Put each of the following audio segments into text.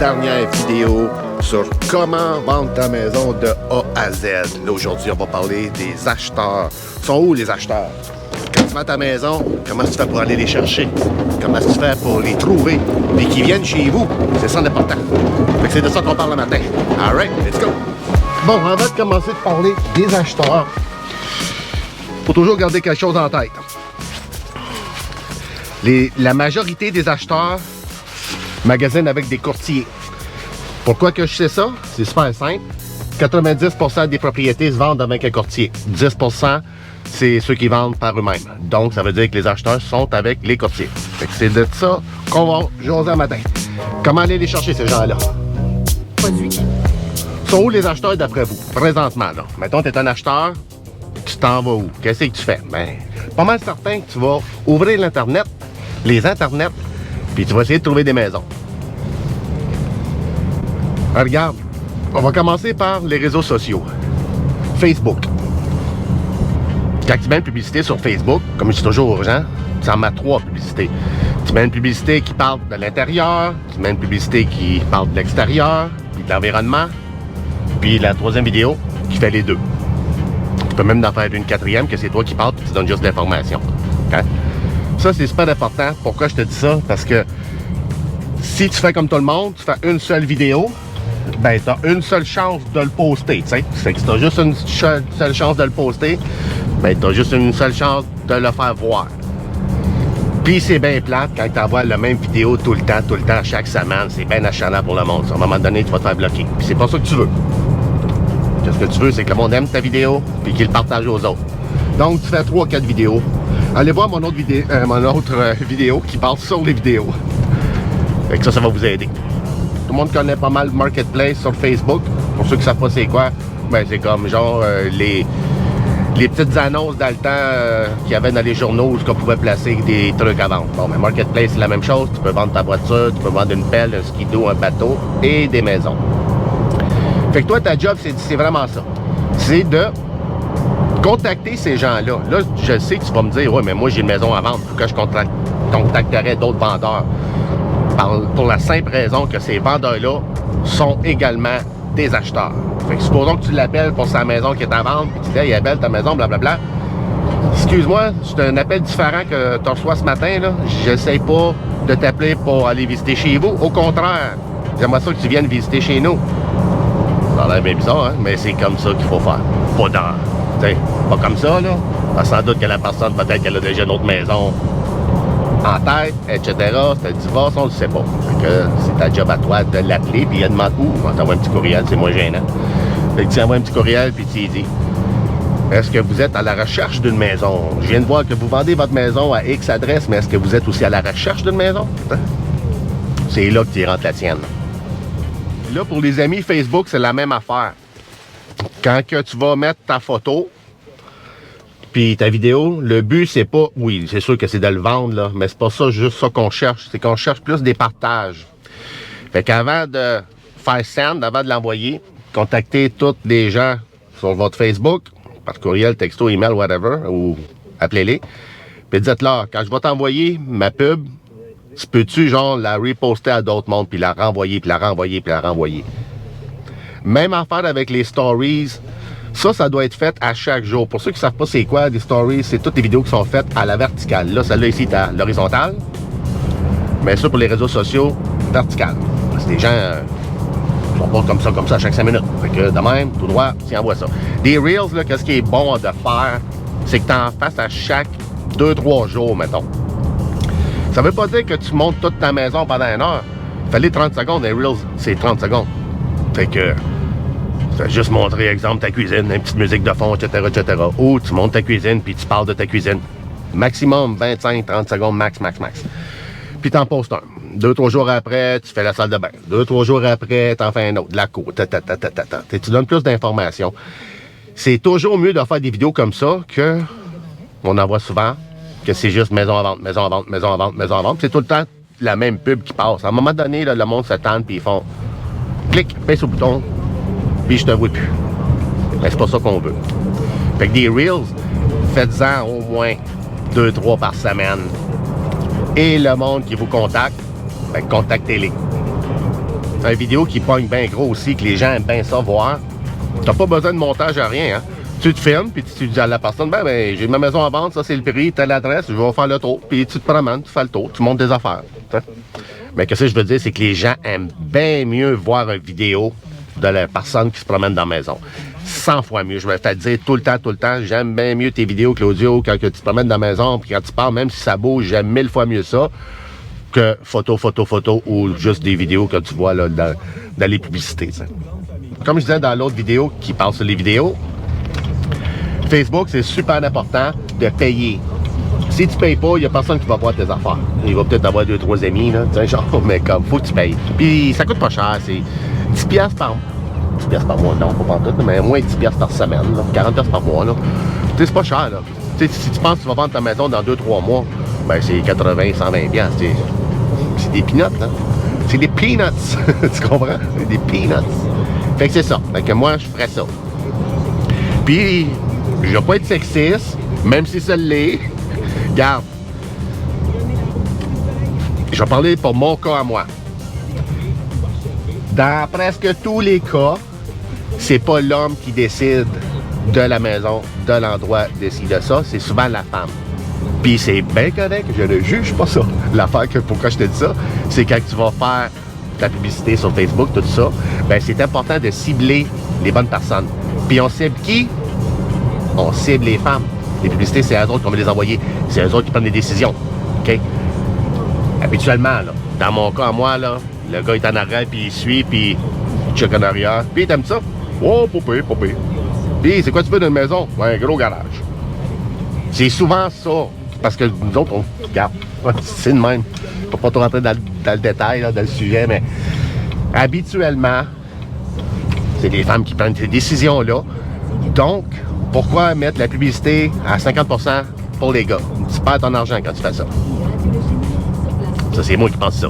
dernière vidéo sur comment vendre ta maison de A à Z. Là, aujourd'hui, on va parler des acheteurs. Sont où les acheteurs? Quand tu vends ta maison, comment tu fais pour aller les chercher? Comment tu fais pour les trouver? Puis qu'ils viennent chez vous. C'est ça l'important. Fait que c'est de ça qu'on parle le matin. Alright, let's go! Bon, avant de commencer de parler des acheteurs, faut toujours garder quelque chose en tête. La majorité des acheteurs magasinent avec des courtiers. Pourquoi que je sais ça? C'est super simple. 90% des propriétés se vendent avec un courtier. 10%, c'est ceux qui vendent par eux-mêmes. Donc, ça veut dire que les acheteurs sont avec les courtiers. Fait que c'est de ça qu'on va jaser un matin. Comment aller les chercher, ces gens-là? Produits. Sont où les acheteurs d'après vous, présentement? Là? Mettons, tu es un acheteur, tu t'en vas où? Qu'est-ce que tu fais? Ben, pas mal certain que tu vas ouvrir l'Internet, les Internets, puis tu vas essayer de trouver des maisons. Alors, regarde, on va commencer par les réseaux sociaux. Facebook. Quand tu mets une publicité sur Facebook, comme c'est toujours urgent, tu en mets 3 publicités. Tu mets une publicité qui parle de l'intérieur, tu mets une publicité qui parle de l'extérieur, puis de l'environnement, puis la 3e vidéo qui fait les deux. Tu peux même en faire une 4e, que c'est toi qui parles, puis tu donnes juste l'information. Okay? Ça, c'est super important. Pourquoi je te dis ça? Parce que si tu fais comme tout le monde, tu fais une seule vidéo, ben, tu as une seule chance de le poster, tu sais. C'est que si tu as juste une seule chance de le poster, ben, tu as juste une seule chance de le faire voir. Puis c'est bien plate quand tu envoies la même vidéo tout le temps, chaque semaine. C'est bien achalant pour le monde. À un moment donné, tu vas te faire bloquer. Puis c'est pas ça que tu veux. Ce que tu veux, c'est que le monde aime ta vidéo puis qu'il le partage aux autres. Donc, tu fais 3 ou 4 vidéos. Allez voir mon autre vidéo qui parle sur les vidéos. Fait que ça va vous aider. Tout le monde connaît pas mal Marketplace sur Facebook. Pour ceux qui ne savent pas c'est quoi, ben c'est comme genre les petites annonces dans le temps qu'il y avait dans les journaux où on pouvait placer des trucs à vendre. Bon, mais Marketplace, c'est la même chose. Tu peux vendre ta voiture, tu peux vendre une pelle, un skidoo, un bateau et des maisons. Fait que toi, ta job, c'est vraiment ça. C'est de contacter ces gens-là. Là, je sais que tu vas me dire, ouais, mais moi, j'ai une maison à vendre. Pourquoi je contacterais d'autres vendeurs? Pour la simple raison que ces vendeurs-là sont également des acheteurs. Fait que supposons que tu l'appelles pour sa maison qui est à vendre, puis tu dis, hey, elle est belle ta maison, blablabla. Excuse-moi, c'est un appel différent que tu reçois ce matin, là. J'essaie pas de t'appeler pour aller visiter chez vous. Au contraire, j'aimerais ça que tu viennes visiter chez nous. Ça a l'air bien bizarre, hein? Mais c'est comme ça qu'il faut faire. Pas dans... T'sais, pas comme ça, là. Parce sans doute que la personne, peut-être qu'elle a déjà une autre maison en tête, etc. C'est un divorce, on le sait pas. Fait que c'est ta job à toi de l'appeler, puis il demande où. On t'envoie un petit courriel, c'est moins gênant. Fait que tu envoies un petit courriel, puis tu lui dis, est-ce que vous êtes à la recherche d'une maison? Je viens de voir que vous vendez votre maison à X adresse, mais est-ce que vous êtes aussi à la recherche d'une maison? C'est là que tu rentres la tienne. Là, pour les amis Facebook, c'est la même affaire. Quand que tu vas mettre ta photo, puis ta vidéo, le but, c'est pas... Oui, c'est sûr que c'est de le vendre, là, mais c'est pas ça, juste ça qu'on cherche. C'est qu'on cherche plus des partages. Fait qu'avant de faire send, avant de l'envoyer, contactez tous les gens sur votre Facebook, par courriel, texto, email, whatever, ou appelez-les. Puis dites-leur, quand je vais t'envoyer ma pub, peux-tu, genre, la reposter à d'autres mondes, puis la renvoyer, puis la renvoyer, puis la renvoyer. Même affaire avec les stories... Ça doit être fait à chaque jour. Pour ceux qui ne savent pas c'est quoi des stories, c'est toutes les vidéos qui sont faites à la verticale. Là, celle-là ici est à l'horizontale. Mais ça, pour les réseaux sociaux, verticale. Parce que les gens sont pas comme ça à chaque 5 minutes. Fait que de même, tout droit, tu envoies ça. Des Reels, là, qu'est-ce qui est bon de faire, c'est que tu en fasses à chaque 2-3 jours, mettons. Ça veut pas dire que tu montes toute ta maison pendant 1 heure. Fallait 30 secondes, les Reels, c'est 30 secondes. Fait que... Tu vas juste montrer, exemple, ta cuisine, une petite musique de fond, etc., etc. Ou tu montes ta cuisine, puis tu parles de ta cuisine. Maximum 25-30 secondes, max. Puis t'en postes un. 2-3 jours après, tu fais la salle de bain. 2-3 jours après, t'en fais un autre. La cour, Tu donnes plus d'informations. C'est toujours mieux de faire des vidéos comme ça que, on en voit souvent, que c'est juste maison à vente. C'est tout le temps la même pub qui passe. À un moment donné, là, le monde se tente, puis ils font clic, pèse au bouton, puis je te vois plus. Mais c'est pas ça qu'on veut. Fait que des Reels, faites-en au moins 2-3 par semaine. Et le monde qui vous contacte, ben, contactez-les. une vidéo qui pogne bien gros aussi, que les gens aiment bien ça voir, t'as pas besoin de montage à rien, hein. Tu te filmes, puis tu dis à la personne, ben j'ai ma maison à vendre, ça c'est le prix, telle adresse, je vais faire le tour. Puis tu te promènes, tu fais le tour, tu montes des affaires. T'sais. Mais qu'est-ce que je veux dire, c'est que les gens aiment bien mieux voir une vidéo de la personne qui se promène dans la maison. 100 fois mieux. Je me fais dire tout le temps, j'aime bien mieux tes vidéos, Claudio, quand tu te promènes dans la maison, puis quand tu parles, même si ça bouge, j'aime 1000 fois mieux ça que photo, ou juste des vidéos que tu vois là, dans les publicités. T'sais. Comme je disais dans l'autre vidéo qui parle sur les vidéos, Facebook, c'est super important de payer. Si tu payes pas, il n'y a personne qui va voir tes affaires. Il va peut-être avoir 2-3 amis, là, genre, mais comme, faut que tu payes. Puis ça coûte pas cher, c'est 10$ par mois. 10$ par mois, non, pas tout, mais au moins 10$ par semaine, là, 40$ par mois, là. C'est pas cher, là. T'sais, si tu penses que tu vas vendre ta maison dans 2-3 mois, ben c'est 80, 120$. C'est des peanuts, là. C'est des peanuts, tu comprends? C'est des peanuts. Fait que c'est ça. Fait que moi, je ferais ça. Puis, je vais pas être sexiste, même si ça l'est. Regarde. Je vais parler pour mon cas à moi. Dans presque tous les cas, c'est pas l'homme qui décide de la maison, de l'endroit, décide de ça, c'est souvent la femme. Puis c'est bien correct, je ne juge pas ça. L'affaire que pourquoi je te dis ça, c'est quand tu vas faire ta publicité sur Facebook, tout ça, ben c'est important de cibler les bonnes personnes. Puis on cible qui? On cible les femmes. Les publicités, c'est eux autres qu'on va les envoyer. C'est eux autres qui prennent des décisions. OK? Habituellement, là, dans mon cas, moi, là, le gars est en arrière, puis il suit, puis il check en arrière. Puis t'aimes ça? Oh, poupée. Puis c'est quoi tu veux d'une maison? Ouais, un gros garage. C'est souvent ça. Parce que nous autres, on regarde. C'est de même. Je ne peux pas trop rentrer dans le détail, là, dans le sujet, mais habituellement, c'est les femmes qui prennent ces décisions-là. Donc, pourquoi mettre la publicité à 50% pour les gars? Tu perds ton argent quand tu fais ça. Ça, c'est moi qui pense ça.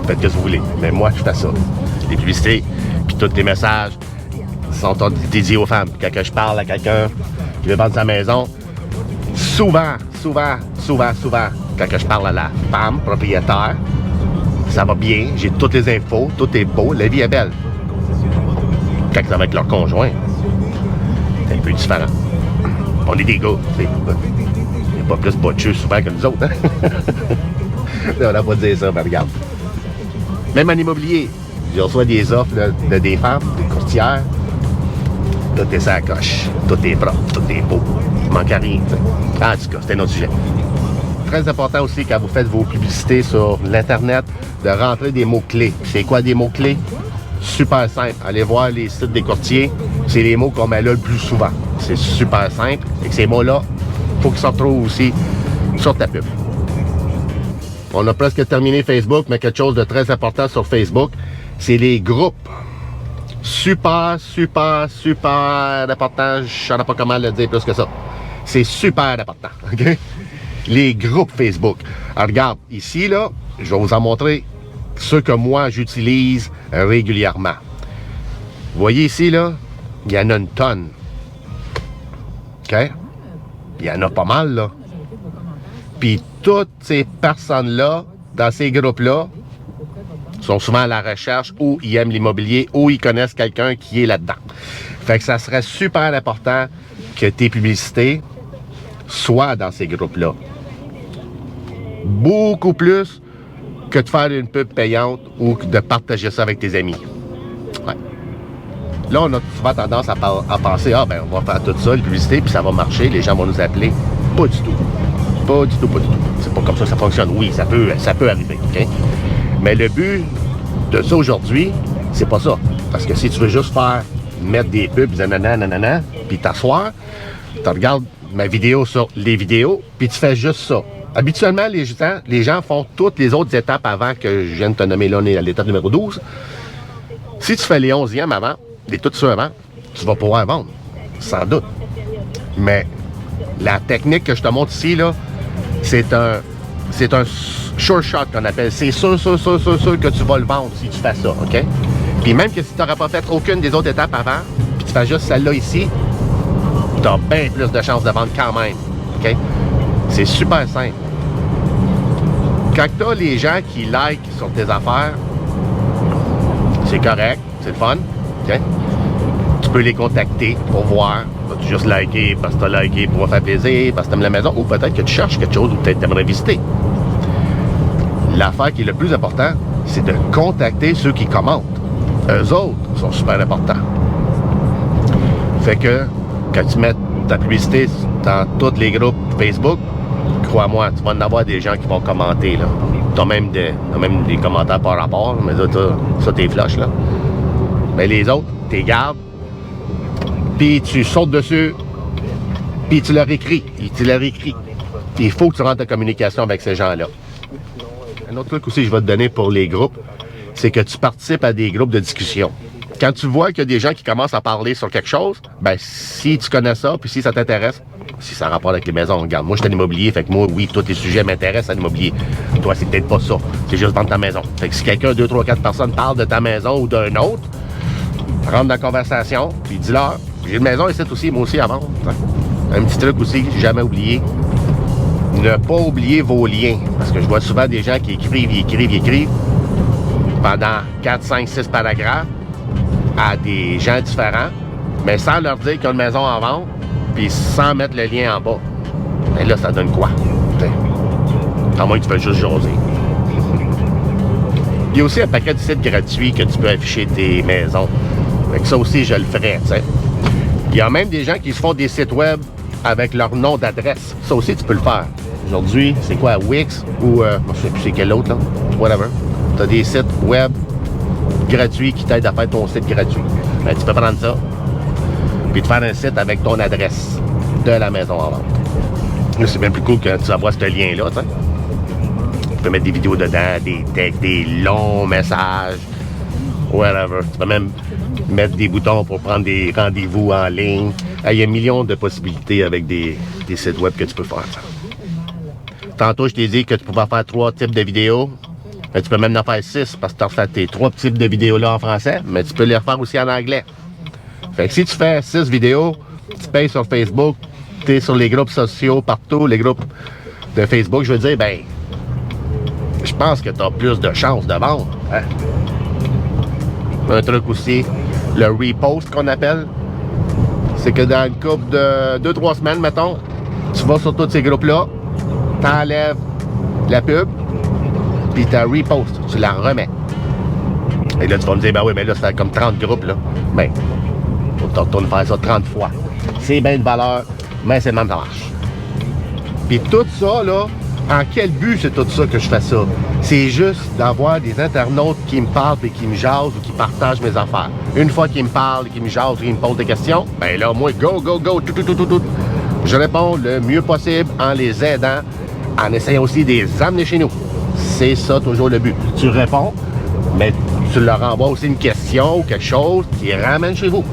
Faites ce que vous voulez. Mais moi, je fais ça. Les publicités, puis tous les messages sont dédiés aux femmes. Quand je parle à quelqu'un qui veut vendre sa maison, souvent, quand je parle à la femme propriétaire, ça va bien, j'ai toutes les infos, tout est beau, la vie est belle. Quand ça va avec leur conjoint, c'est un peu différent. On est des gars, il n'y a pas plus botcheux souvent que nous autres. Hein? On n'a pas dit ça, mais regarde. Même en immobilier, je reçois des offres de des femmes, des courtières. Tout est ça à coche, tout est propre, tout est beau. Il manque à rien. En tout cas, c'est un autre sujet. Très important aussi quand vous faites vos publicités sur l'Internet, de rentrer des mots-clés. C'est quoi des mots-clés? Super simple. Allez voir les sites des courtiers. C'est les mots qu'on met là le plus souvent. C'est super simple. Et que ces mots-là, il faut qu'ils se retrouvent aussi sur ta pub. On a presque terminé Facebook, mais quelque chose de très important sur Facebook, c'est les groupes. Super important. Je ne sais pas comment le dire plus que ça. C'est super important, OK? Les groupes Facebook. Alors, regarde, ici, là, je vais vous en montrer ceux que moi, j'utilise régulièrement. Vous voyez ici, là, il y en a une tonne. OK? Il y en a pas mal, là. Puis toutes ces personnes-là, dans ces groupes-là, sont souvent à la recherche ou ils aiment l'immobilier ou ils connaissent quelqu'un qui est là-dedans. Fait que ça serait super important que tes publicités soient dans ces groupes-là. Beaucoup plus que de faire une pub payante ou de partager ça avec tes amis. Ouais. Là, on a souvent tendance à penser, ah ben on va faire tout ça, les publicités, puis ça va marcher, les gens vont nous appeler. Pas du tout. Pas du tout. C'est pas comme ça que ça fonctionne. Oui, ça peut arriver, OK? Mais le but de ça aujourd'hui, c'est pas ça. Parce que si tu veux juste mettre des pubs, nanana, puis t'asseoir, tu regardes ma vidéo sur les vidéos, puis tu fais juste ça. Habituellement, les gens font toutes les autres étapes avant que je vienne te nommer. Là, on est à l'étape numéro 12. Si tu fais les 11e avant, tout ça avant, tu vas pouvoir vendre. Sans doute. Mais la technique que je te montre ici, là, c'est un sure shot qu'on appelle. C'est sûr que tu vas le vendre si tu fais ça, OK? Puis même que si tu n'auras pas fait aucune des autres étapes avant, puis tu fais juste celle-là ici, tu as bien plus de chances de vendre quand même, OK? C'est super simple. Quand tu as les gens qui like sur tes affaires, c'est correct, c'est le fun. Okay? Tu peux les contacter pour voir. Vas-tu juste liker parce que tu as liké pour faire plaisir, parce que tu aimes la maison, ou peut-être que tu cherches quelque chose ou peut-être tu aimerais visiter. L'affaire qui est le plus important, c'est de contacter ceux qui commentent. Eux autres sont super importants. Fait que quand tu mets ta publicité dans tous les groupes Facebook, crois-moi, tu vas en avoir des gens qui vont commenter, là. T'as même des commentaires par rapport, mais ça t'es flush, là. Mais les autres, t'es gardes, puis tu sautes dessus, puis tu leur écris. Il faut que tu rentres en communication avec ces gens-là. Un autre truc aussi que je vais te donner pour les groupes, c'est que tu participes à des groupes de discussion. Quand tu vois qu'il y a des gens qui commencent à parler sur quelque chose, ben si tu connais ça, puis si ça t'intéresse, si ça a rapport avec les maisons, regarde, moi je suis en immobilier, fait que moi, oui, tous les sujets m'intéressent en immobilier. Toi, c'est peut-être pas ça, c'est juste vendre ta maison. Fait que si quelqu'un, 2, 3, 4 personnes parlent de ta maison ou d'un autre, rentre dans la conversation, puis dis-leur, j'ai une maison ici aussi, moi aussi à vendre. Un petit truc aussi, j'ai jamais oublié. Ne pas oublier vos liens. Parce que je vois souvent des gens qui écrivent pendant 4, 5, 6 paragraphes à des gens différents, mais sans leur dire qu'ils ont une maison en vente, puis sans mettre le lien en bas. Et là, ça donne quoi? T'sais. À moins que tu fais juste jaser. Il y a aussi un paquet de sites gratuits que tu peux afficher tes maisons. Fait que ça aussi, je le ferais, tu sais. Il y a même des gens qui se font des sites web avec leur nom d'adresse. Ça aussi, tu peux le faire. Aujourd'hui, c'est quoi, Wix ou je sais plus c'est quel autre, là, whatever. Tu as des sites web gratuits qui t'aident à faire ton site gratuit. Ben, tu peux prendre ça, puis te faire un site avec ton adresse de la maison en vente. C'est bien plus cool que tu envoies ce lien-là, tu sais. Tu peux mettre des vidéos dedans, des textes, des longs messages, whatever. Tu peux même mettre des boutons pour prendre des rendez-vous en ligne. Il y a millions de possibilités avec des sites web que tu peux faire. Ça. Tantôt, je t'ai dit que tu pouvais faire 3 types de vidéos. Mais tu peux même en faire 6 parce que tu as fait tes 3 types de vidéos-là en français, mais tu peux les refaire aussi en anglais. Fait que si tu fais 6 vidéos, tu payes sur Facebook, tu es sur les groupes sociaux partout, les groupes de Facebook, je veux dire, ben, je pense que tu as plus de chances de vendre. Hein? Un truc aussi, le repost qu'on appelle, c'est que dans une couple de 2-3 semaines, mettons, tu vas sur tous ces groupes-là, t'enlèves la pub, puis tu repost, tu la remets. Et là, tu vas me dire, ben oui, mais là, c'est comme 30 groupes, là. Ben, faut que tu retournes faire ça 30 fois. C'est bien de valeur, mais c'est le même marche. Puis tout ça, là, en quel but c'est tout ça que je fais ça? C'est juste d'avoir des internautes qui me parlent et qui me jasent ou qui partagent mes affaires. Une fois qu'ils me parlent, qu'ils me jasent ou qu'ils me posent des questions, ben là, moi, go, tout. Je réponds le mieux possible en les aidant, en essayant aussi de les amener chez nous. C'est ça toujours le but. Tu réponds, mais tu leur envoies aussi une question ou quelque chose qui les ramène chez vous.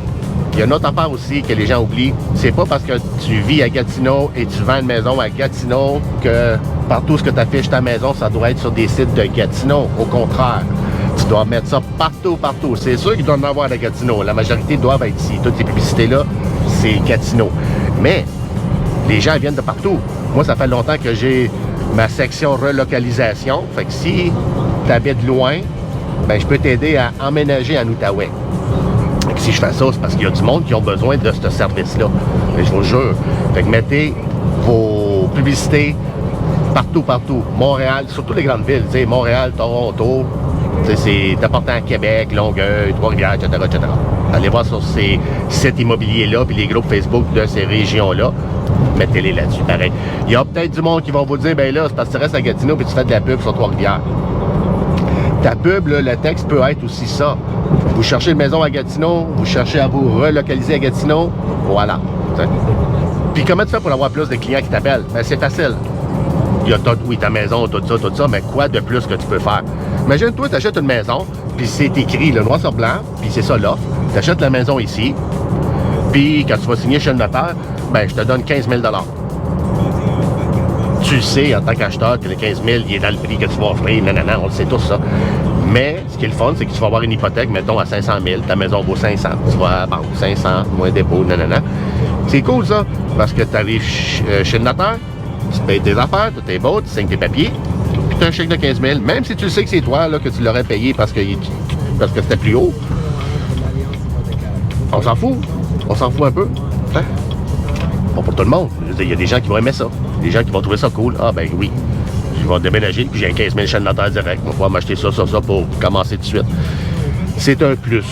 Il y a une autre affaire aussi que les gens oublient. C'est pas parce que tu vis à Gatineau et tu vends une maison à Gatineau que partout ce que tu affiches ta maison, ça doit être sur des sites de Gatineau. Au contraire, tu dois mettre ça partout. C'est sûr qu'ils doivent en avoir à Gatineau. La majorité doivent être ici. Toutes ces publicités-là, c'est Gatineau. Mais les gens viennent de partout. Moi, ça fait longtemps que j'ai ma section relocalisation. Fait que si tu habites loin, ben je peux t'aider à emménager en Outaouais. Si je fais ça, c'est parce qu'il y a du monde qui ont besoin de ce service-là. Je vous jure. Fait que mettez vos publicités partout. Montréal, surtout les grandes villes, tu sais, Montréal, Toronto, c'est important à Québec, Longueuil, Trois-Rivières, etc. Allez voir sur ces sites immobiliers-là, puis les groupes Facebook de ces régions-là, mettez-les là-dessus, pareil. Il y a peut-être du monde qui va vous dire, ben là, c'est parce que tu restes à Gatineau, puis tu fais de la pub sur Trois-Rivières. Ta pub, là, le texte peut être aussi ça. Vous cherchez une maison à Gatineau, vous cherchez à vous relocaliser à Gatineau, voilà. T'sais. Puis comment tu fais pour avoir plus de clients qui t'appellent? Ben, c'est facile. Il y a ta maison, tout ça, mais quoi de plus que tu peux faire? Imagine-toi, tu achètes une maison, puis c'est écrit le noir sur blanc, puis c'est ça l'offre. Tu achètes la maison ici, puis quand tu vas signer chez le notaire, ben, je te donne 15 000 $. Tu le sais, en tant qu'acheteur, que le 15 000, il est dans le prix que tu vas offrir, nanana, on le sait tous ça. Mais, ce qui est le fun, c'est que tu vas avoir une hypothèque, mettons, à 500 000, ta maison vaut 500, tu vas à la banque, 500, moins dépôt, nanana. C'est cool, ça, parce que tu arrives chez le notaire, tu payes tes affaires, tu as tes baux, tu signes tes papiers, puis tu as un chèque de 15 000, même si tu sais que c'est toi, là, que tu l'aurais payé parce que parce que c'était plus haut. On s'en fout. On s'en fout un peu. Hein? Pas pour tout le monde. Il y a des gens qui vont aimer ça. Des gens qui vont trouver ça cool. Ah ben oui. Je vais déménager, puis j'ai 15 000 chaînes dentaires direct. On va pouvoir m'acheter ça pour commencer tout de suite. C'est un plus.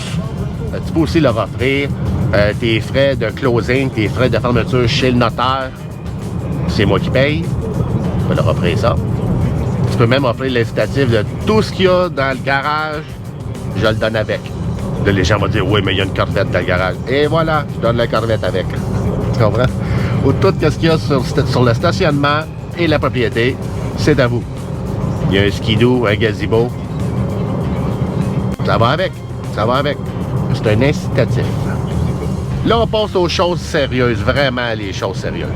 Tu peux aussi leur offrir tes frais de closing, tes frais de fermeture chez le notaire. C'est moi qui paye. Tu peux leur offrir ça. Tu peux même offrir l'incitatif de tout ce qu'il y a dans le garage, je le donne avec. Là, les gens vont dire, oui, mais il y a une corvette dans le garage. Et voilà, je donne la corvette avec. Tu comprends? Ou tout ce qu'il y a sur le stationnement et la propriété, c'est à vous. Il y a un skidoo, un gazebo. Ça va avec. Ça va avec. C'est un incitatif. Là, on passe aux choses sérieuses. Vraiment, les choses sérieuses.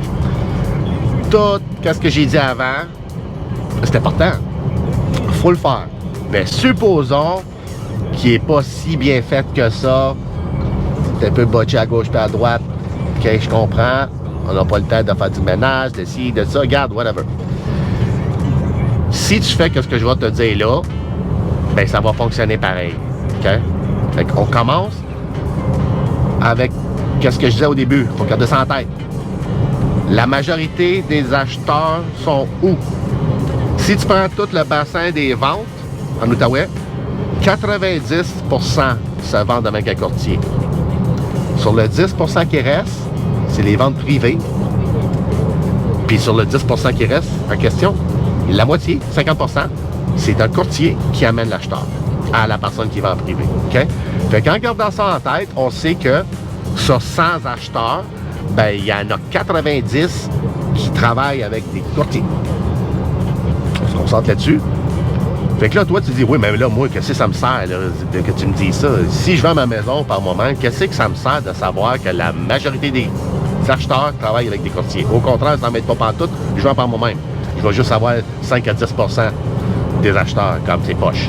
Tout ce que j'ai dit avant, c'est important. Il faut le faire. Mais supposons qu'il n'est pas si bien fait que ça. C'est un peu botché à gauche et à droite. OK, je comprends. On n'a pas le temps de faire du ménage, de ci, de ça. Regarde, whatever. Si tu fais ce que je vais te dire là, ben ça va fonctionner pareil. OK? Fait qu'on commence avec qu'est-ce que je disais au début. Il faut garder ça en tête. La majorité des acheteurs sont où? Si tu prends tout le bassin des ventes en Outaouais, 90% se vendent avec un courtier. Sur le 10% qui reste, c'est les ventes privées. Puis sur le 10% qui reste en question, la moitié, 50%, c'est un courtier qui amène l'acheteur à la personne qui va en privé. OK? Fait qu'en gardant ça en tête, on sait que sur 100 acheteurs, ben il y en a 90 qui travaillent avec des courtiers. On se concentre là-dessus. Fait que là, toi, tu dis, oui, mais là, moi, qu'est-ce que ça me sert, là, que tu me dis ça? Si je vends ma maison par moment, qu'est-ce que ça me sert de savoir que la majorité des acheteurs travaillent avec des courtiers? Au contraire, ça ne m'aide pas pantoute, je vends par moi-même. Je vais juste avoir 5 à 10% des acheteurs comme c'est poche.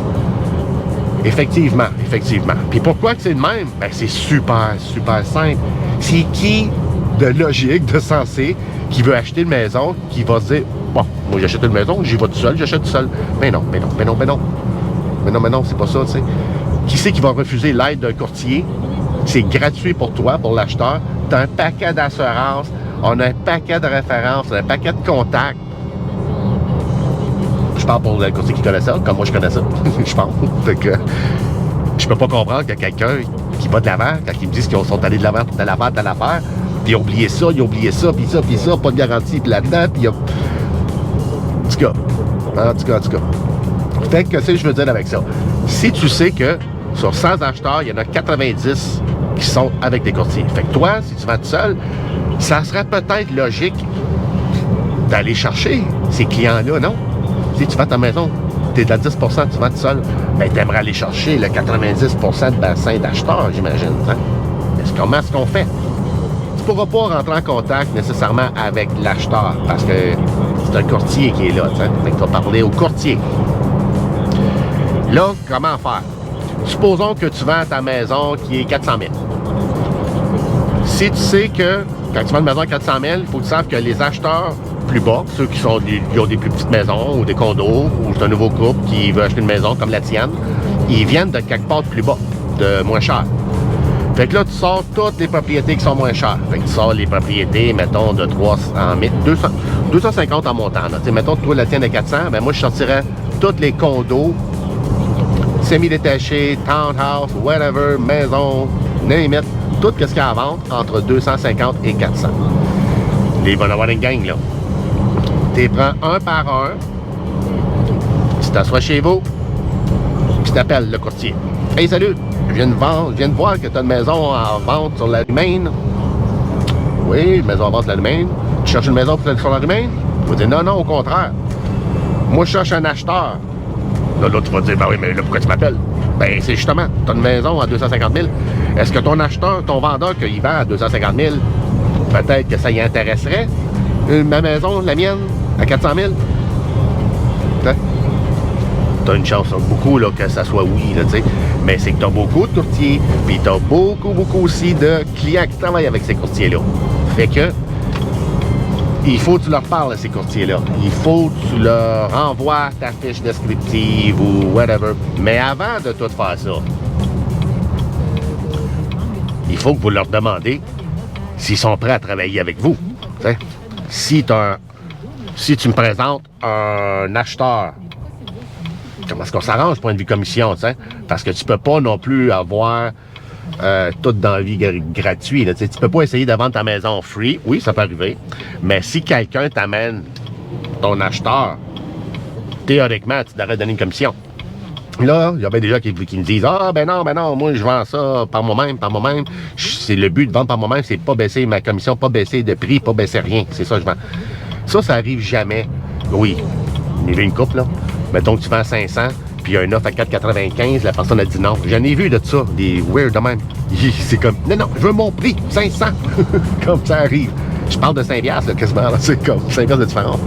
Effectivement, effectivement. Puis pourquoi que c'est le même? Ben, c'est super, super simple. C'est qui de logique, de sensé, qui veut acheter une maison, qui va se dire, bon, moi j'achète une maison, j'y vais tout seul, j'achète tout seul. Mais non, mais non, mais non, mais non. Mais non, c'est pas ça, tu sais. Qui c'est qui va refuser l'aide d'un courtier? C'est gratuit pour toi, pour l'acheteur. Tu as un paquet d'assurance, on a un paquet de références, on a un paquet de contacts. Je parle pour le courtier qui connaît ça, comme moi je connais ça, je pense. Fait que je peux pas comprendre que quelqu'un qui va de l'avant, quand ils me disent qu'ils sont allés de l'avant, telle affaire, puis ils ont oublié ça, puis ça, pas de garantie, puis là-dedans, puis il y a... En tout cas. Fait que, qu'est-ce que je veux dire avec ça? Si tu sais que sur 100 acheteurs, il y en a 90 qui sont avec des courtiers. Fait que toi, si tu vas tout seul, ça serait peut-être logique d'aller chercher ces clients-là, non? Si tu vas à ta maison, tu es à 10%, tu vas tout seul, bien, tu aimerais aller chercher le 90% de bassin d'acheteurs, j'imagine. Hein? Mais comment est-ce qu'on fait? Tu ne pourras pas rentrer en contact nécessairement avec l'acheteur parce que c'est un courtier qui est là. Fait que tu vas parler au courtier. Là, comment faire? Supposons que tu vends ta maison qui est 400 000. Si tu sais que quand tu vends une maison à 400 000, il faut que tu saches que les acheteurs plus bas, ceux qui ont des plus petites maisons ou des condos, ou c'est un nouveau couple qui veut acheter une maison comme la tienne, ils viennent de quelque part de plus bas, de moins cher. Fait que là, tu sors toutes les propriétés qui sont moins chères. Fait que tu sors les propriétés, mettons, de 300 000, 250 en montant. Là. Mettons, toi, la tienne est 400, ben moi, je sortirais tous les condos, semi-détachés, townhouse, whatever, maison, name it, tout ce qu'il y a à vendre entre 250 et 400. Et il va y en avoir une gang, là. Tu les prends un par un, tu t'assois chez vous, puis tu appelles le courtier. Hey, salut, je viens de voir que tu as une maison en vente sur la rue Maine. Oui, une maison en vente sur la rue Maine. Tu cherches une maison sur la rue Maine? Tu vas dire non, au contraire. Moi, je cherche un acheteur. Là, tu vas dire, ben oui, mais là, pourquoi tu m'appelles? Ben, c'est justement, tu as une maison à 250 000. Est-ce que ton acheteur, ton vendeur, qu'il vend à 250 000, peut-être que ça y intéresserait? Ma maison, la mienne, à 400 000? Tu as une chance, beaucoup, là, que ça soit oui, là, tu sais. Mais c'est que tu as beaucoup de courtiers, puis tu as beaucoup aussi de clients qui travaillent avec ces courtiers-là. Fait que, il faut que tu leur parles à ces courtiers-là. Il faut que tu leur envoies ta fiche descriptive ou whatever. Mais avant de tout faire ça, faut que vous leur demandez s'ils sont prêts à travailler avec vous. T'sais. Si tu me présentes un acheteur, comment est-ce qu'on s'arrange point de vue commission, t'sais? Parce que tu peux pas non plus avoir tout dans la vie gratuit. Là, tu peux pas essayer de vendre ta maison free. Oui, ça peut arriver. Mais si quelqu'un t'amène ton acheteur, théoriquement, tu devrais donner une commission. Là, il y avait des gens qui me disent « Ah, ben non, moi, je vends ça par moi-même. C'est le but de vendre par moi-même, c'est pas baisser ma commission, pas baisser de prix, pas baisser rien. C'est ça que je vends. » Ça arrive jamais. Oui, il y avait une couple, là. Mettons que tu vends 500, puis il y a une offre à 4,95, la personne a dit non. J'en ai vu de ça, des weird de même. C'est comme, non, je veux mon prix, 500. Comme ça arrive. Je parle de 5 piastres, là, quasiment. Là, c'est comme 5 piastres de différence.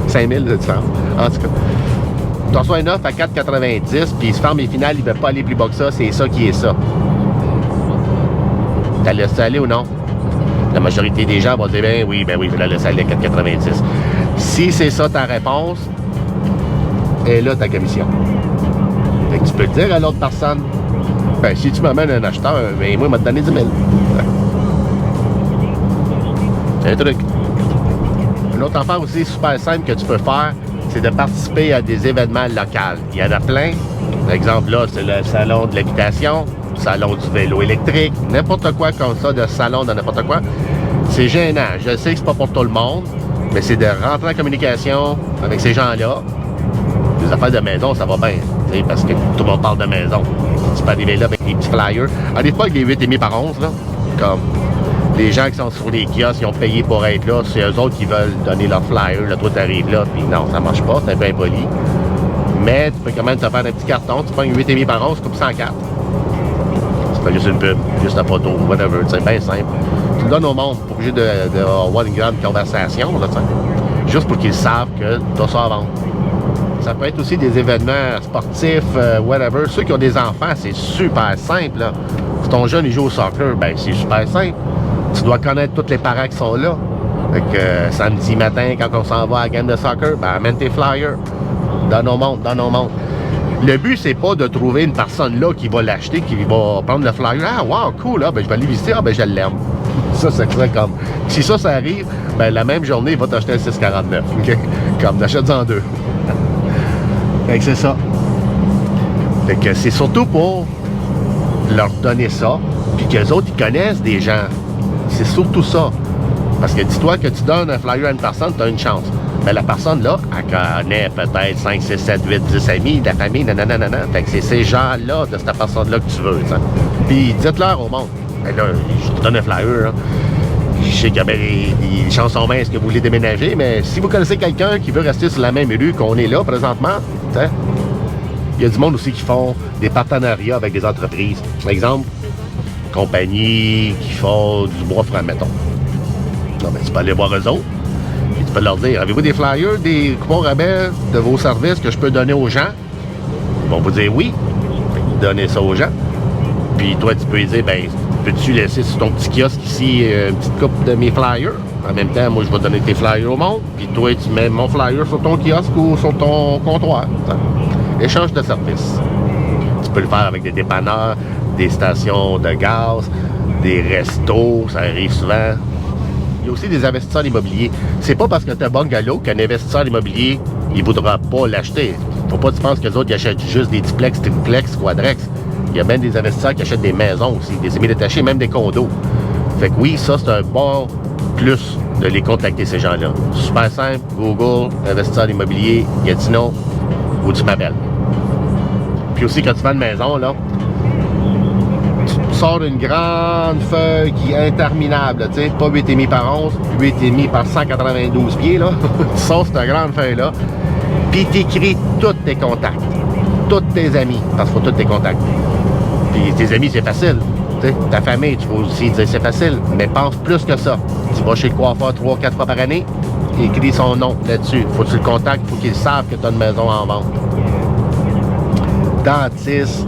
5 000 de différence. En tout cas, tu reçois une offre à 4,90, puis il se ferme les finales, il ne veut pas aller plus bas que ça, c'est ça qui est ça. T'as laissé aller ou non? La majorité des gens vont dire, ben oui, je vais la laisser aller à 4,90. Si c'est ça ta réponse, et là ta commission. Fait que tu peux dire à l'autre personne, ben si tu m'amènes un acheteur, ben moi, il m'a donné 10 000. C'est un truc. Une autre affaire aussi super simple que tu peux faire, c'est de participer à des événements locaux. Il y en a plein. Par exemple, là, c'est le salon de l'habitation, le salon du vélo électrique, n'importe quoi comme ça, de salon de n'importe quoi. C'est gênant. Je sais que c'est pas pour tout le monde, mais c'est de rentrer en communication avec ces gens-là. Les affaires de maison, ça va bien, parce que tout le monde parle de maison. Tu peux arriver là avec des petits flyers. Arrive pas avec des 8,5 par 11, là, comme les gens qui sont sur les kiosques, qui ont payé pour être là, c'est eux autres qui veulent donner leur flyer, là, toi t'arrives là, puis non, ça marche pas, c'est un peu impoli. Mais tu peux quand même te faire un petit carton, tu prends une 8,5 par 11, coupe 104. Tu fais juste une pub, juste la photo, whatever, c'est bien simple. Tu le donnes au monde, pas obligé d'avoir une grande conversation, là, juste pour qu'ils savent que tu as ça à vendre. Ça peut être aussi des événements sportifs, whatever. Ceux qui ont des enfants, c'est super simple, là. Si ton jeune, il joue au soccer, ben c'est super simple. Tu dois connaître tous les parents qui sont là. Fait que samedi matin, quand on s'en va à la game de soccer, ben amène tes flyers. Donne au monde. Le but, c'est pas de trouver une personne là qui va l'acheter, qui va prendre le flyer. Ah, wow, cool, là, ben je vais aller visiter, ah, ben je l'aime. Ça, c'est très comme... Si ça arrive, ben la même journée, il va t'acheter un 6,49. Okay? Comme, t'achètes-en deux. Fait que c'est ça. Fait que c'est surtout pour leur donner ça, puis qu'eux autres, ils connaissent des gens. C'est surtout ça. Parce que dis-toi que tu donnes un flyer à une personne, tu as une chance. Mais la personne, là, elle connaît peut-être 5, 6, 7, 8, 10 amis, de la famille, nanana. Fait que c'est ces gens-là, de cette personne-là que tu veux, t'sais. Puis dites-leur au monde. Ben là, je te donne un flyer, là. Je sais qu'il y a des chansons minces que vous voulez déménager, mais si vous connaissez quelqu'un qui veut rester sur la même rue qu'on est là présentement, il y a du monde aussi qui font des partenariats avec des entreprises. Par exemple, compagnies qui font du bois franc, mettons. Non, mais tu peux aller voir eux autres, et tu peux leur dire, avez-vous des flyers, des coupons rabais de vos services que je peux donner aux gens? Ils vont vous dire oui. Donnez ça aux gens. Puis toi, tu peux lui dire, ben, peux-tu laisser sur ton petit kiosque ici une petite coupe de mes flyers? En même temps, moi, je vais donner tes flyers au monde. Puis toi, tu mets mon flyer sur ton kiosque ou sur ton comptoir. Échange de services. Tu peux le faire avec des dépanneurs, des stations de gaz, des restos, ça arrive souvent. Il y a aussi des investisseurs immobiliers. C'est pas parce que tu as un bungalow qu'un investisseur immobilier, il voudra pas l'acheter. Faut pas que tu penses que les autres, ils achètent juste des duplex, triplex, quadrex. Il y a même des investisseurs qui achètent des maisons aussi, des semi-détachés, même des condos. Fait que oui, ça, c'est un bon plus de les contacter, ces gens-là. Super simple, Google, investisseur immobilier, Gatineau, ou tu m'appelles. Puis aussi, quand tu vends une maison, là, tu sors une grande feuille qui est interminable, tu sais, pas 8,5 par 11, 8,5 par 192 pieds, là. Tu sors cette grande feuille-là, puis tu écris tous tes contacts, tous tes amis, parce qu'il faut tous tes contacts. Puis tes amis, c'est facile. T'sais, ta famille, tu vas aussi dire c'est facile, mais pense plus que ça. Tu vas chez le coiffeur 3-4 fois par année, écris son nom là-dessus. Faut que tu le contactes, faut qu'ils savent que tu as une maison en vente. Dentiste,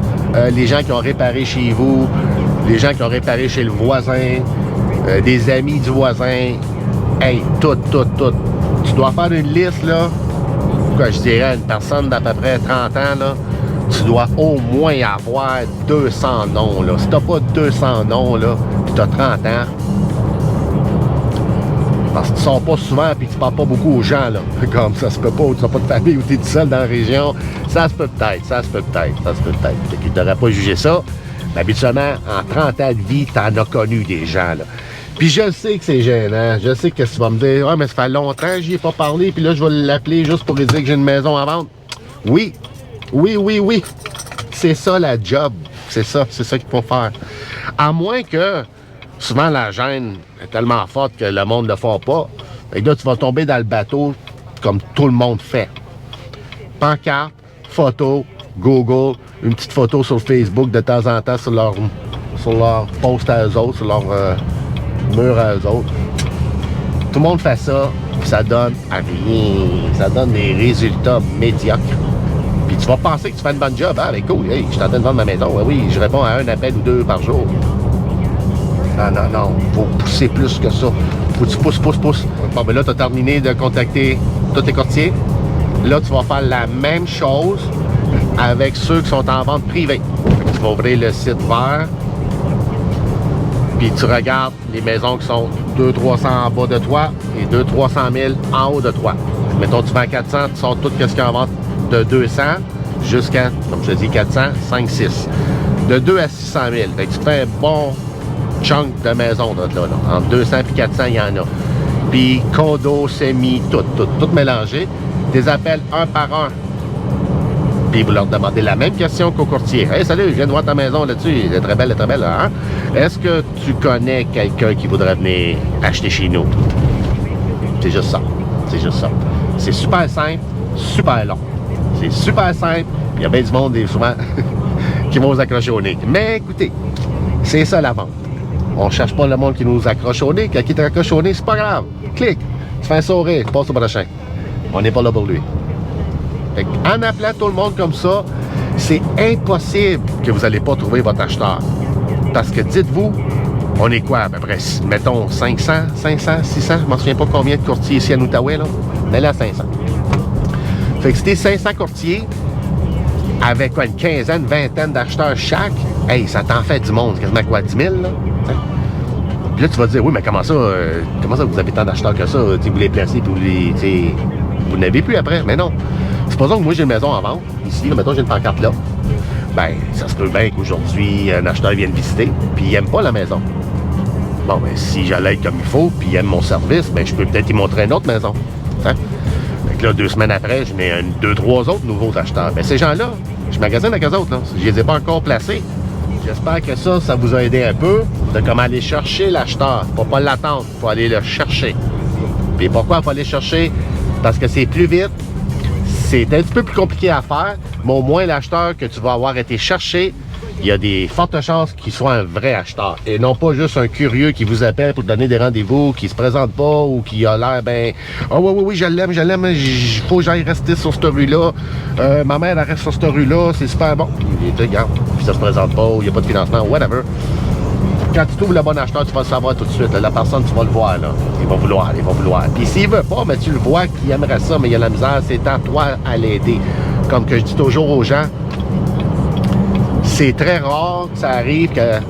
les gens qui ont réparé chez vous, les gens qui ont réparé chez le voisin, des amis du voisin. Hey, tout. Tu dois faire une liste, là, quoi, je dirais, une personne d'à peu près 30 ans, là. tu dois au moins avoir 200 noms, là. Si t'as pas 200 noms, là, puis t'as 30 ans, parce que tu sors pas souvent puis tu parles pas beaucoup aux gens, là. Comme ça se peut pas, ou tu n'as pas de famille ou tu es tout seul dans la région, ça se peut peut-être. Fait que tu n'aurais pas jugé ça. Mais habituellement, en 30 ans de vie, t'en as connu des gens, là. Puis je sais que c'est gênant. Je sais que tu vas me dire, ah, mais ça fait longtemps que j'y ai pas parlé, puis là, je vais l'appeler juste pour lui dire que j'ai une maison à vendre. Oui. C'est ça la job. C'est ça qu'il faut faire. À moins que, souvent, la gêne est tellement forte que le monde ne le fait pas. Et là, tu vas tomber dans le bateau comme tout le monde fait. Pancarte, photo, Google, une petite photo sur Facebook de temps en temps sur leur post à eux autres, sur leur mur à eux autres. Tout le monde fait ça, puis ça donne à rien. Ça donne des résultats médiocres. Puis tu vas penser que tu fais une bonne job. Ah, ben cool, hey, je suis en train de vendre ma maison. Oui, je réponds à un appel ou deux par jour. Non. Faut pousser plus que ça. Faut que tu pousses. Bon, ben là, tu as terminé de contacter tous tes courtiers. Là, tu vas faire la même chose avec ceux qui sont en vente privée. Tu vas ouvrir le site vert. Puis tu regardes les maisons qui sont 200-300 en bas de toi et 200-300 000 en haut de toi. Mettons, tu vends 400, tu sors tout ce qu'il y a en vente de 200 jusqu'à, comme je te dis, 400, 5, 6. De 2 à 600 000. Fait que tu fais un bon chunk de maison là. Entre 200 et 400, il y en a. Puis condo, semi, tout mélangé. Des appels un par un. Puis vous leur demandez la même question qu'au courtier. « Hey, salut, je viens de voir ta maison là-dessus. Elle est très belle, hein? Est-ce que tu connais quelqu'un qui voudrait venir acheter chez nous? » C'est juste ça. C'est super simple, super long. C'est super simple. Il y a bien du monde, souvent, qui vont vous accrocher au nez. Mais écoutez, c'est ça la vente. On ne cherche pas le monde qui nous accroche au nez. Quand il t'accroche au nez, c'est pas grave. Clique, tu fais un sourire, tu passes au prochain. On n'est pas là pour lui. Fait en appelant tout le monde comme ça, c'est impossible que vous n'allez pas trouver votre acheteur. Parce que dites-vous, on est quoi à peu près, mettons 500, 600, je m'en souviens pas combien de courtiers ici à Outaouais, là, mais là 500. Fait que si t'es 500 courtiers, avec quoi, une quinzaine, vingtaine d'acheteurs chaque, hey, ça t'en fait du monde, quasiment quoi, 10 000, là? T'sais? Puis là, tu vas te dire, oui, mais comment ça vous avez tant d'acheteurs que ça? Vous les placez, puis vous n'avez plus après, mais non. Supposons que moi, j'ai une maison en vente, ici, là, mettons, j'ai une pancarte là. Ben, ça se peut bien qu'aujourd'hui, un acheteur vienne visiter, puis il n'aime pas la maison. Bon, ben, si j'allais être comme il faut, puis il aime mon service, ben, je peux peut-être y montrer une autre maison. Hein? Fait que là, 2 semaines après, je mets 2-3 autres nouveaux acheteurs. Ben, ces gens-là, je magasine avec eux autres, là. Je les ai pas encore placés. J'espère que ça vous a aidé un peu de comment aller chercher l'acheteur. Faut pas l'attendre, faut aller le chercher. Puis pourquoi il faut aller chercher? Parce que c'est plus vite. C'est un petit peu plus compliqué à faire, mais au moins l'acheteur que tu vas avoir été chercher, il y a des fortes chances qu'il soit un vrai acheteur. Et non pas juste un curieux qui vous appelle pour donner des rendez-vous, qui se présente pas ou qui a l'air, ben, oh oui, je l'aime, il faut que j'aille rester sur cette rue-là. Ma mère, elle reste sur cette rue-là, c'est super bon. Il dit, regarde, puis ça se présente pas, ou il n'y a pas de financement, whatever. Quand tu trouves le bon acheteur, tu vas le savoir tout de suite. La personne, tu vas le voir, là. Il va vouloir. Puis s'il veut pas, mais tu le vois qu'il aimerait ça, mais il y a la misère, c'est à toi à l'aider. Comme que je dis toujours aux gens, c'est très rare que ça arrive que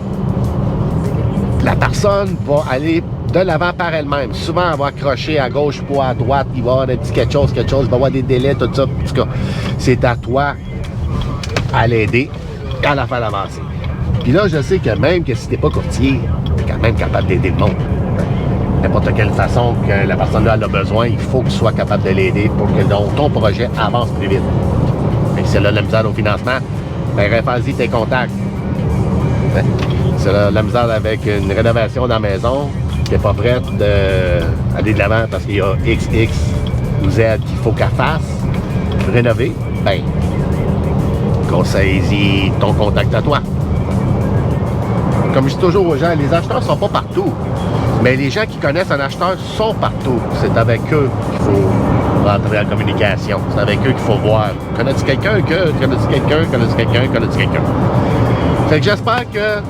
la personne va aller de l'avant par elle-même. Souvent, elle va accrocher à gauche ou à droite, il va y avoir un petit quelque chose, il va y avoir des délais, tout ça. En tout cas, c'est à toi à l'aider et à la faire avancer. Puis là, je sais que même que si t'es pas courtier, t'es quand même capable d'aider le monde. N'importe quelle façon que la personne-là a besoin, il faut que tu sois capable de l'aider pour que ton projet avance plus vite. Et si elle a la misère au financement, ben réfère-y tes contacts. Si elle a la misère avec une rénovation dans la maison, qui n'est pas prête d'aller de l'avant parce qu'il y a XX ou Z qu'il faut qu'elle fasse, rénover, ben, conseille-y ton contact à toi. Comme je dis toujours aux gens, les acheteurs ne sont pas partout. Mais les gens qui connaissent un acheteur sont partout. C'est avec eux qu'il faut rentrer en communication. C'est avec eux qu'il faut voir. Connais-tu quelqu'un? Fait que j'espère que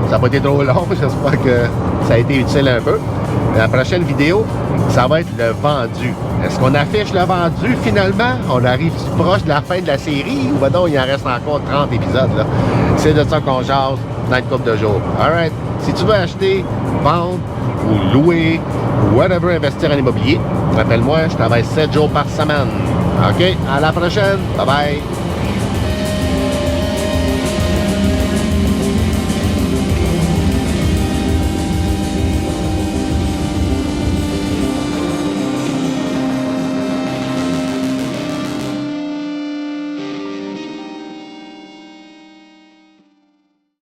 ça n'a pas été trop long. J'espère que ça a été utile un peu. La prochaine vidéo, ça va être le vendu. Est-ce qu'on affiche le vendu finalement? On arrive proche de la fin de la série ou ben non, il en reste encore 30 épisodes là? C'est de ça qu'on jase dans une couple de jours. Alright? Si tu veux acheter, vendre ou louer ou whatever, investir en immobilier, rappelle-moi, je travaille 7 jours par semaine. OK? À la prochaine. Bye bye.